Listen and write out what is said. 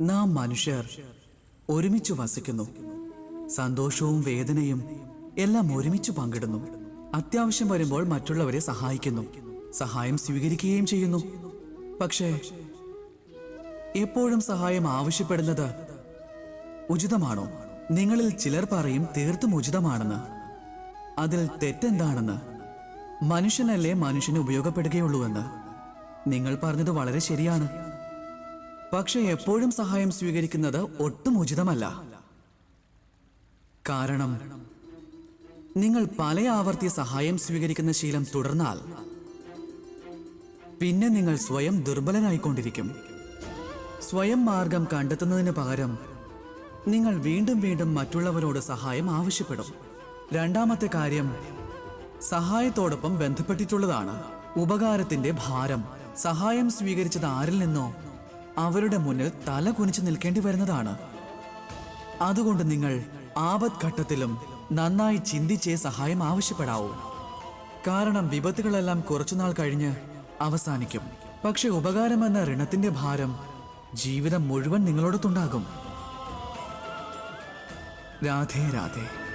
നാം മനുഷ്യർ ഒരുമിച്ചു വസിക്കുന്നു. സന്തോഷവും വേദനയും എല്ലാം ഒരുമിച്ചു പങ്കിടുന്നു. അത്യാവശ്യം വരുമ്പോൾ മറ്റുള്ളവരെ സഹായിക്കുന്നു, സഹായം സ്വീകരിക്കുകയും ചെയ്യുന്നു. പക്ഷേ എപ്പോഴും സഹായം ആവശ്യപ്പെടുന്നത് ഉചിതമാണോ? നിങ്ങളിൽ ചിലർ പറയും തീർത്തും ഉചിതമാണെന്ന്. അതിൽ തെറ്റെന്താണെന്ന്? മനുഷ്യനല്ലേ മനുഷ്യന് ഉപയോഗപ്പെടുകയുള്ളൂവെന്ന്. നിങ്ങൾ പറഞ്ഞത് വളരെ ശരിയാണ്. പക്ഷെ എപ്പോഴും സഹായം സ്വീകരിക്കുന്നത് ഒട്ടും ഉചിതമല്ല. കാരണം നിങ്ങൾ പല ആവർത്തി സഹായം സ്വീകരിക്കുന്ന ശീലം തുടർന്നാൽ പിന്നെ നിങ്ങൾ സ്വയം ദുർബലനായിക്കൊണ്ടിരിക്കും. സ്വയം മാർഗം കണ്ടെത്തുന്നതിന് പകരം നിങ്ങൾ വീണ്ടും വീണ്ടും മറ്റുള്ളവരോട് സഹായം ആവശ്യപ്പെടും. രണ്ടാമത്തെ കാര്യം സഹായത്തോടൊപ്പം ബന്ധപ്പെട്ടിട്ടുള്ളതാണ്. ഉപകാരത്തിന്റെ ഭാരം. സഹായം സ്വീകരിച്ചത് ആരിൽ നിന്നോ അവരുടെ മുന്നിൽ തല കുനിച്ചു നിൽക്കേണ്ടി വരുന്നതാണ്. അതുകൊണ്ട് നിങ്ങൾ ആപത്ഘട്ടത്തിലും നന്നായി ചിന്തിച്ചേ സഹായം ആവശ്യപ്പെടാവൂ. കാരണം വിപത്തുകളെല്ലാം കുറച്ചുനാൾ കഴിഞ്ഞ് അവസാനിക്കും. പക്ഷെ ഉപകാരമെന്ന ഋണത്തിന്റെ ഭാരം ജീവിതം മുഴുവൻ നിങ്ങളോടൊത്തുണ്ടാകും. രാധേ രാധേ.